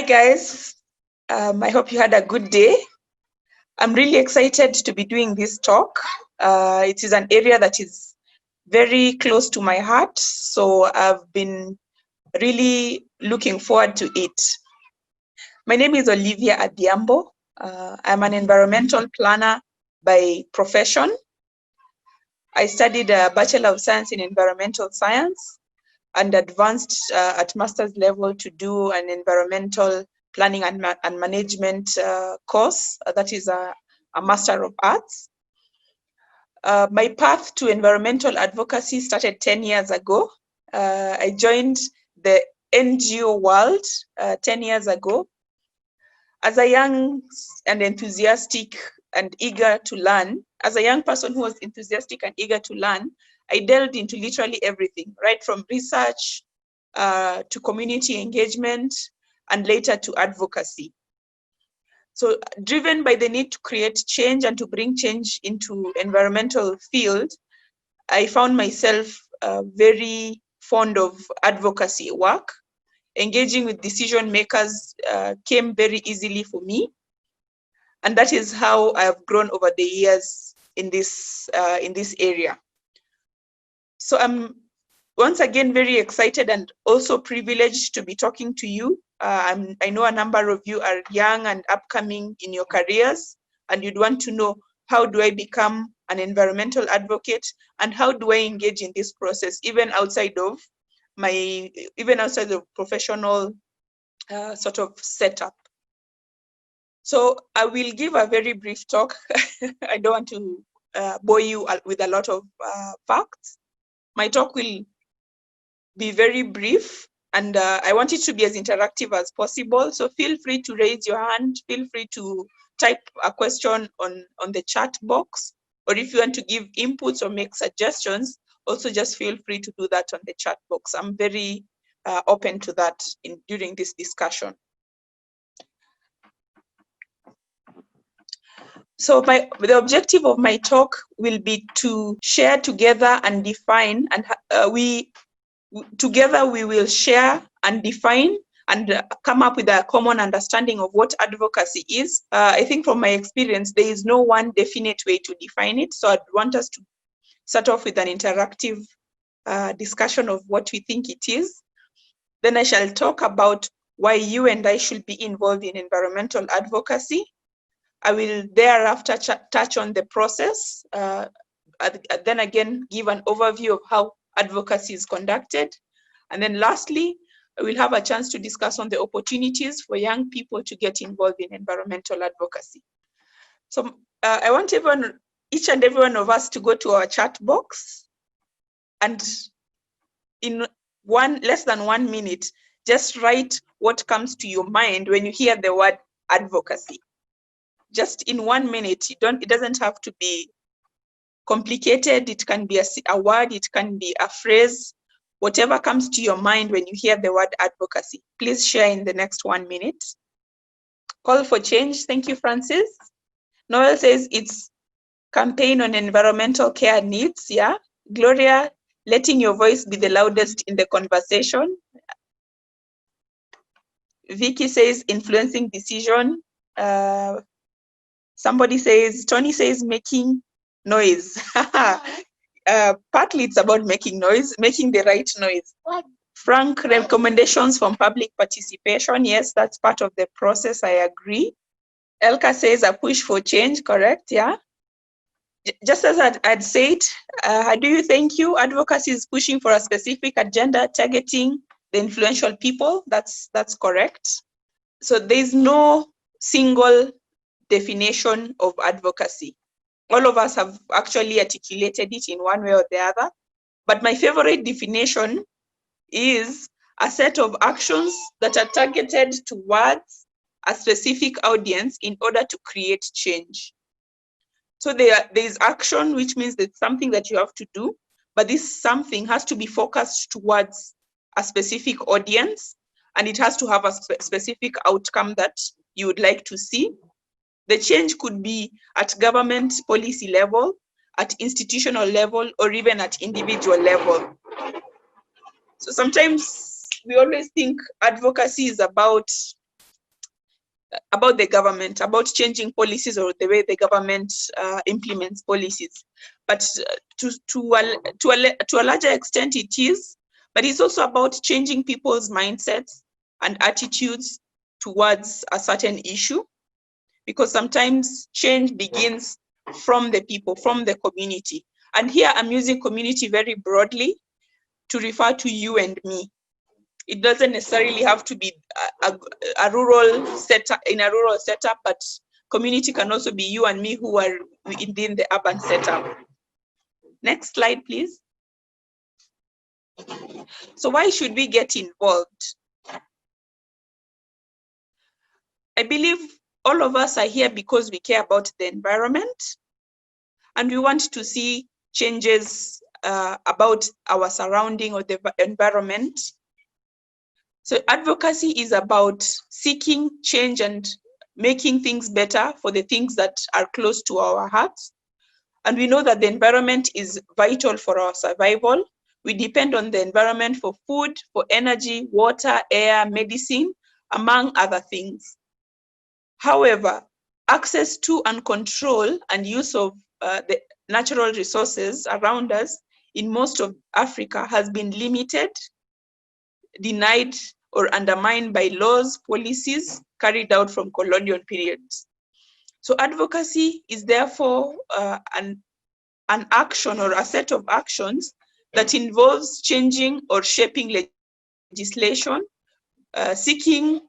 guys, I hope you had a good day. I'm really excited to be doing this talk. It is an area that is very close to my heart, so I've been really looking forward to it. My name is Olivia Adhiambo. I'm an environmental planner by profession. I studied a Bachelor of Science in Environmental Science and advanced at master's level to do an environmental planning and management course. That is a Master of Arts. My path to environmental advocacy started 10 years ago. I joined the NGO world 10 years ago. As a young and enthusiastic and eager to learn, as a young person who was enthusiastic and eager to learn, I delved into literally everything, right from research to community engagement and later to advocacy. So driven by the need to create change and to bring change into environmental field, I found myself very fond of advocacy work. Engaging with decision makers came very easily for me. And that is how I have grown over the years in this area. So I'm once again very excited and also privileged to be talking to you. I know a number of you are young and upcoming in your careers, and you'd want to know, how do I become an environmental advocate and how do I engage in this process, even outside of professional sort of setup. So I will give a very brief talk. I don't want to bore you with a lot of facts. My talk will be very brief, and I want it to be as interactive as possible. So feel free to raise your hand, feel free to type a question on the chat box, or if you want to give inputs or make suggestions, also just feel free to do that on the chat box. I'm very open to that during this discussion. So the objective of my talk will be to share together and define, and together we will share and define and come up with a common understanding of what advocacy is. I think from my experience, there is no one definite way to define it. So I'd want us to start off with an interactive discussion of what we think it is. Then I shall talk about why you and I should be involved in environmental advocacy. I will thereafter touch on the process, then again give an overview of how advocacy is conducted. And then lastly, we'll have a chance to discuss on the opportunities for young people to get involved in environmental advocacy. So I want each and every one of us to go to our chat box, and in less than 1 minute, just write what comes to your mind when you hear the word advocacy. Just in 1 minute, it doesn't have to be complicated. It can be a word, it can be a phrase, whatever comes to your mind when you hear the word advocacy. Please share in the next 1 minute. Call for change. Thank you, Francis. Noel says it's campaign on environmental care needs. Yeah. Gloria, letting your voice be the loudest in the conversation. Vicky says influencing decision. Somebody says, Tony says making noise. Partly it's about making noise, making the right noise. Frank, recommendations from public participation. Yes, that's part of the process. I agree. Elka says a push for change. Correct. Yeah. Just as I'd said, thank you. Advocacy is pushing for a specific agenda targeting the influential people. That's correct. So there's no single definition of advocacy. All of us have actually articulated it in one way or the other, but my favorite definition is a set of actions that are targeted towards a specific audience in order to create change. So there is action, which means there's something that you have to do, but this something has to be focused towards a specific audience, and it has to have a specific outcome that you would like to see. The change could be at government policy level, at institutional level, or even at individual level. So sometimes we always think advocacy is about about the government, about changing policies or the way the government implements policies. But to a larger extent it is, but it's also about changing people's mindsets and attitudes towards a certain issue, because sometimes change begins from the people, from the community. And here I'm using community very broadly to refer to you and me. It doesn't necessarily have to be a rural setup, in a rural setup, but community can also be you and me who are within the urban setup. Next slide, please. So why should we get involved? I believe all of us are here because we care about the environment and we want to see changes about our surrounding or the environment. So advocacy is about seeking change and making things better for the things that are close to our hearts. And we know that the environment is vital for our survival. We depend on the environment for food, for energy, water, air, medicine, among other things. However, access to and control and use of the natural resources around us in most of Africa has been limited, denied, or undermined by laws, policies carried out from colonial periods. So advocacy is therefore an action or a set of actions that involves changing or shaping legislation, seeking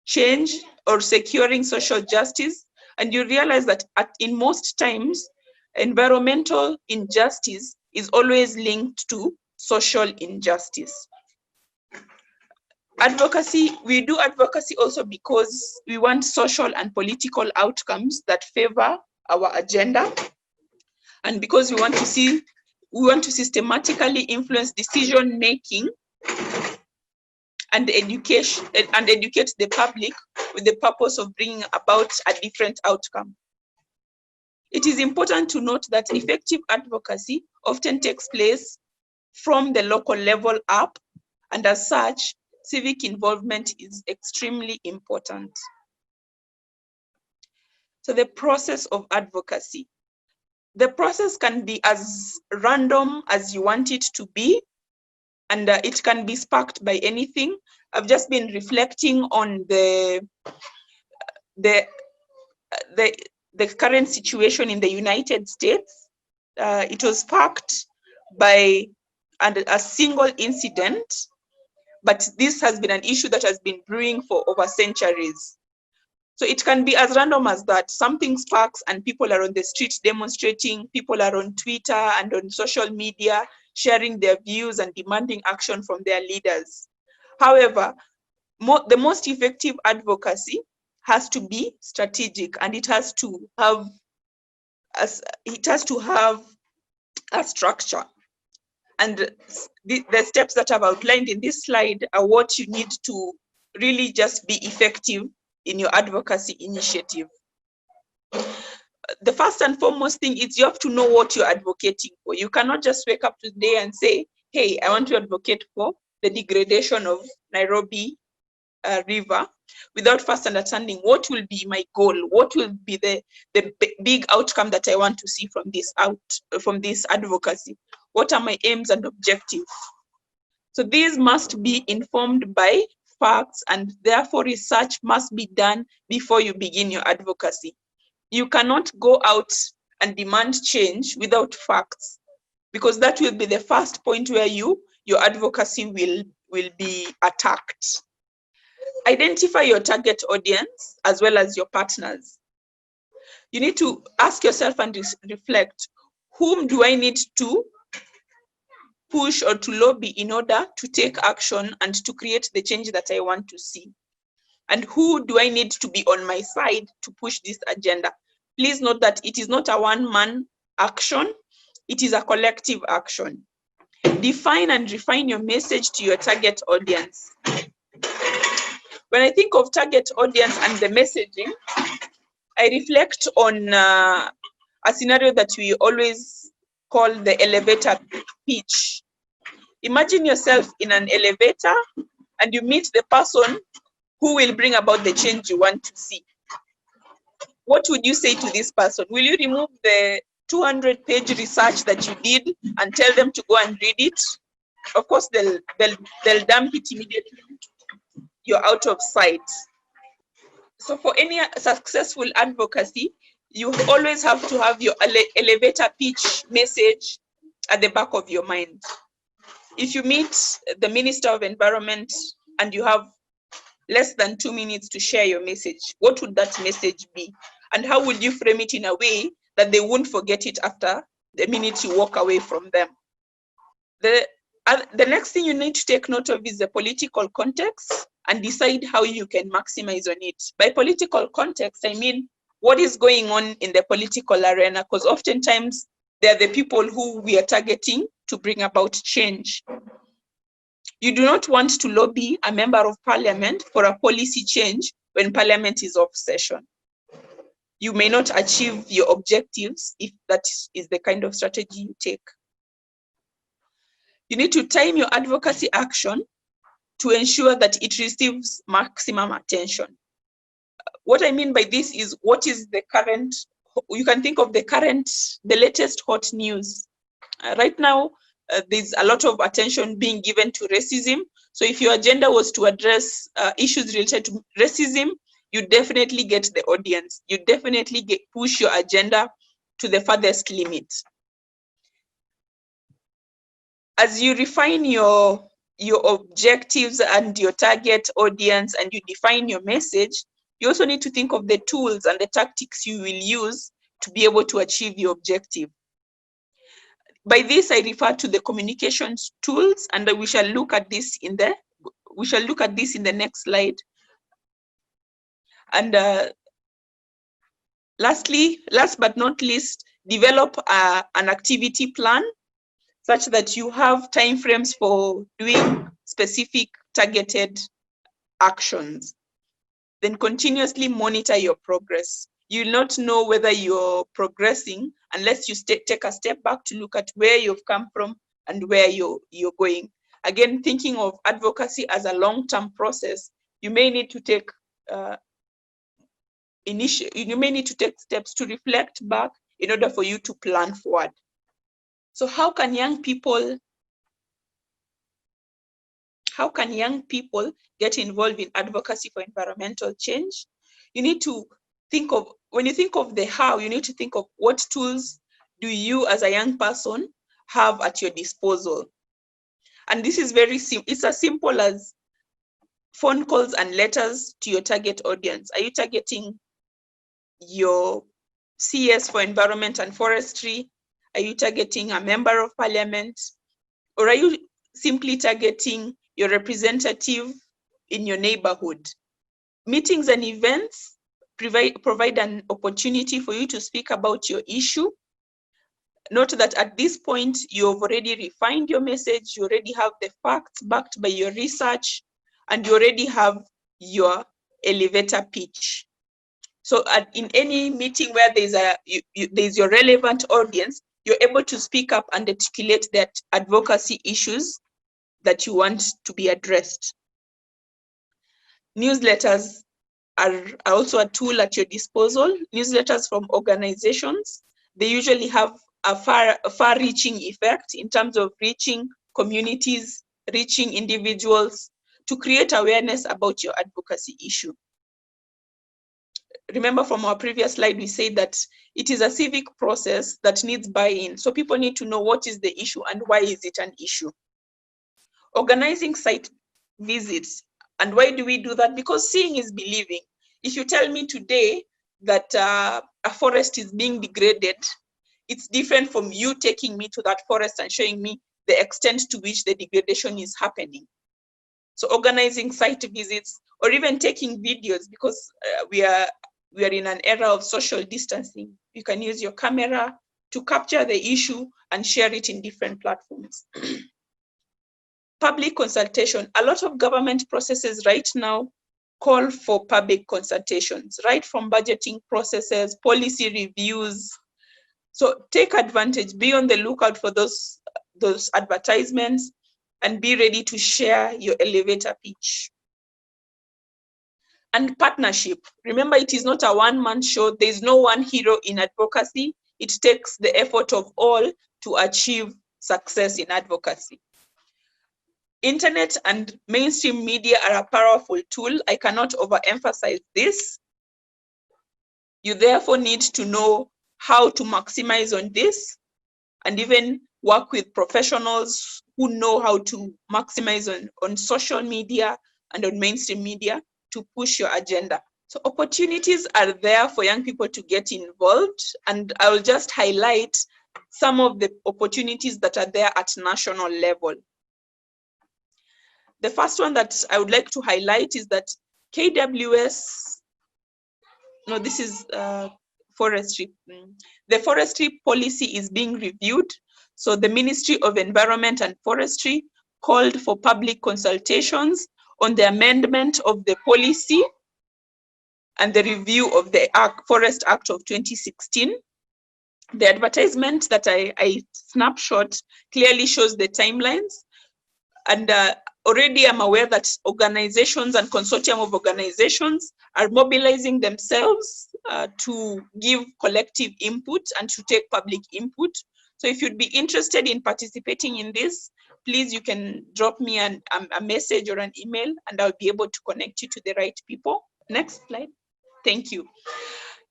change or securing social justice. And you realize that in most times, environmental injustice is always linked to social injustice. Advocacy, we do advocacy also because we want social and political outcomes that favor our agenda, and because we want to systematically influence decision making and education and educate the public with the purpose of bringing about a different outcome. It is important to note that effective advocacy often takes place from the local level up, and as such, civic involvement is extremely important. So the process of advocacy. The process can be as random as you want it to be, and it can be sparked by anything. I've just been reflecting on the current situation in the United States. It was sparked by a single incident, but this has been an issue that has been brewing for over centuries. So it can be as random as that. Something sparks and people are on the streets demonstrating, people are on Twitter and on social media sharing their views and demanding action from their leaders. However, the most effective advocacy has to be strategic, and it has to have a structure. And the steps that I've outlined in this slide are what you need to really just be effective in your advocacy initiative. The first and foremost thing is you have to know what you're advocating for. You cannot just wake up today and say, hey, I want to advocate for the degradation of Nairobi River, without first understanding what will be my goal, what will be the big outcome that I want to see from this advocacy. What are my aims and objectives? So these must be informed by facts, and therefore research must be done before you begin your advocacy. You cannot go out and demand change without facts, because that will be the first point where your advocacy will be attacked. Identify your target audience as well as your partners. You need to ask yourself and reflect, whom do I need to push or to lobby in order to take action and to create the change that I want to see? And who do I need to be on my side to push this agenda? Please note that it is not a one-man action, it is a collective action. Define and refine your message to your target audience. When I think of target audience and the messaging, I reflect on a scenario that we always call the elevator pitch. Imagine yourself in an elevator and you meet the person who will bring about the change you want to see. What would you say to this person? Will you remove the 200-page research that you did and tell them to go and read it? Of course, they'll dump it immediately. You're out of sight. So for any successful advocacy, you always have to have your elevator pitch message at the back of your mind. If you meet the Minister of Environment and you have less than 2 minutes to share your message, what would that message be? And how would you frame it in a way that they won't forget it after the minute you walk away from them? The next thing you need to take note of is the political context and decide how you can maximize on it. By political context, I mean what is going on in the political arena, because oftentimes they're the people who we are targeting to bring about change. You do not want to lobby a member of parliament for a policy change when parliament is off session. You may not achieve your objectives if that is the kind of strategy you take. You need to time your advocacy action to ensure that it receives maximum attention. What I mean by this is, what is the current, you can think of the latest hot news. Right now, there's a lot of attention being given to racism. So if your agenda was to address issues related to racism, you definitely get the audience. You definitely push your agenda to the farthest limit. As you refine your objectives and your target audience and you define your message, you also need to think of the tools and the tactics you will use to be able to achieve your objective. By this, I refer to the communications tools, and we shall look at this in the next slide. And last but not least, develop an activity plan such that you have timeframes for doing specific targeted actions. Then continuously monitor your progress. You'll not know whether you're progressing unless you take a step back to look at where you've come from and where you're going. Again, thinking of advocacy as a long-term process, you may need to take steps to reflect back in order for you to plan forward. So how can young people get involved in advocacy for environmental change? You need to think of, when you think of the how, you need to think of what tools do you as a young person have at your disposal. And this is very simple. It's as simple as phone calls and letters to your target audience. Are you targeting your CS for environment and forestry? Are you targeting a member of parliament? Or are you simply targeting your representative in your neighborhood? Meetings and events provide an opportunity for you to speak about your issue. Note that at this point, you've already refined your message, you already have the facts backed by your research, and you already have your elevator pitch. So in any meeting where there's your relevant audience, you're able to speak up and articulate that advocacy issues that you want to be addressed. Newsletters are also a tool at your disposal. Newsletters from organizations, they usually have a far-reaching effect in terms of reaching communities, reaching individuals, to create awareness about your advocacy issue. Remember from our previous slide, we said that it is a civic process that needs buy-in. So people need to know what is the issue and why is it an issue. Organizing site visits. And why do we do that? Because seeing is believing. If you tell me today that a forest is being degraded, it's different from you taking me to that forest and showing me the extent to which the degradation is happening. So organizing site visits, or even taking videos, because we are in an era of social distancing. You can use your camera to capture the issue and share it in different platforms. Public consultation. A lot of government processes right now call for public consultations, right from budgeting processes, policy reviews. So take advantage, be on the lookout for those advertisements, and be ready to share your elevator pitch. And partnership. Remember, it is not a one-man show. There is no one hero in advocacy. It takes the effort of all to achieve success in advocacy. Internet and mainstream media are a powerful tool. I cannot overemphasize this. You therefore need to know how to maximize on this, and even work with professionals who know how to maximize on social media and on mainstream media to push your agenda. So opportunities are there for young people to get involved, and I will just highlight some of the opportunities that are there at national level. The first one that I would like to highlight is that KWS, no, this is forestry. The forestry policy is being reviewed. So the Ministry of Environment and Forestry called for public consultations on the amendment of the policy and the review of the Forest Act of 2016. The advertisement that I snapshot clearly shows the timelines. And already I'm aware that organizations and consortium of organizations are mobilizing themselves to give collective input and to take public input. So if you'd be interested in participating in this, please, you can drop me a message or an email, and I'll be able to connect you to the right people. Next slide. Thank you.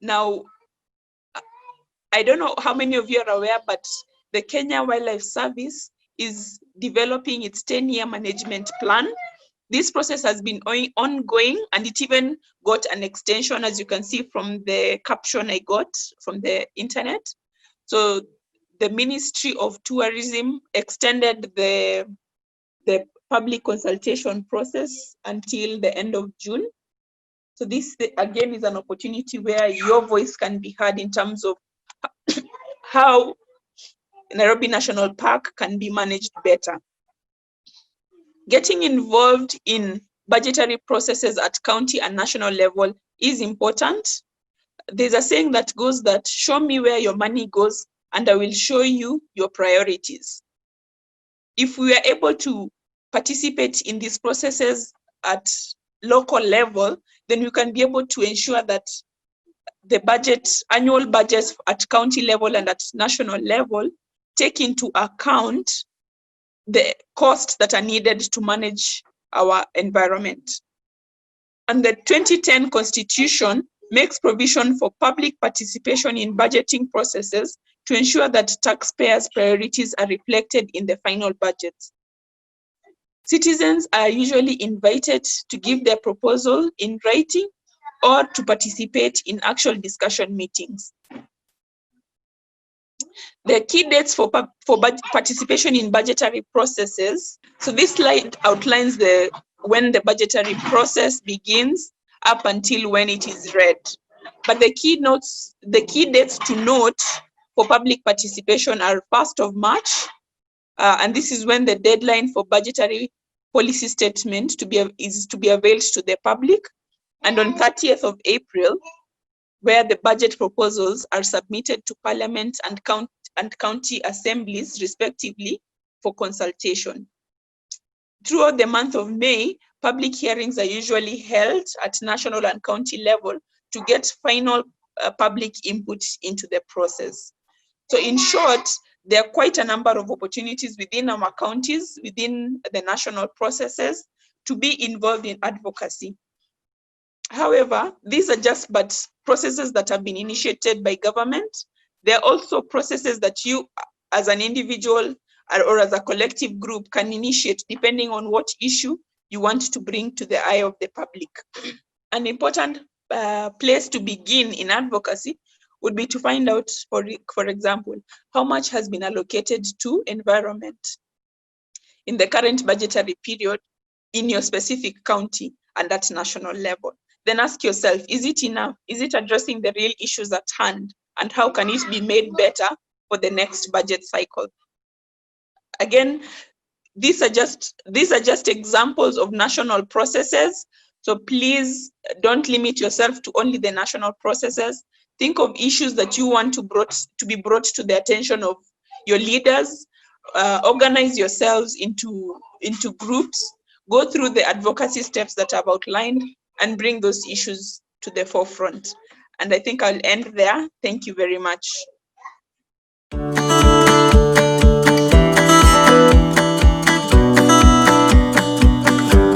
Now, I don't know how many of you are aware, but the Kenya Wildlife Service is developing its 10-year management plan. This process has been ongoing, and it even got an extension, as you can see from the caption I got from the internet. So the Ministry of Tourism extended the public consultation process until the end of June. So this, again, is an opportunity where your voice can be heard in terms of how Nairobi National Park can be managed better. Getting involved in budgetary processes at county and national level is important. There's a saying that goes that, show me where your money goes and I will show you your priorities. If we are able to participate in these processes at local level, then we can be able to ensure that the budget, annual budgets at county level and at national level take into account the costs that are needed to manage our environment. And the 2010 Constitution makes provision for public participation in budgeting processes to ensure that taxpayers' priorities are reflected in the final budgets. Citizens are usually invited to give their proposal in writing or to participate in actual discussion meetings. The key dates for participation in budgetary processes. So this slide outlines when the budgetary process begins up until when it is read. But the key dates to note for public participation are 1st of March, and this is when the deadline for budgetary policy statement is to be availed to the public, and on 30th of April, where the budget proposals are submitted to Parliament and county assemblies, respectively, for consultation. Throughout the month of May, public hearings are usually held at national and county level to get final public input into the process. So in short, there are quite a number of opportunities within our counties, within the national processes, to be involved in advocacy. However, these are just but processes that have been initiated by government. There are also processes that you as an individual or as a collective group can initiate depending on what issue you want to bring to the eye of the public. An important place to begin in advocacy would be to find out, for example, how much has been allocated to environment in the current budgetary period in your specific county and at national level. Then ask yourself, is it enough? Is it addressing the real issues at hand? And how can it be made better for the next budget cycle? Again, these are just examples of national processes. So please don't limit yourself to only the national processes. Think of issues that you want to be brought to the attention of your leaders. Organize yourselves into groups. Go through the advocacy steps that I've outlined and bring those issues to the forefront. And I think I'll end there. Thank you very much.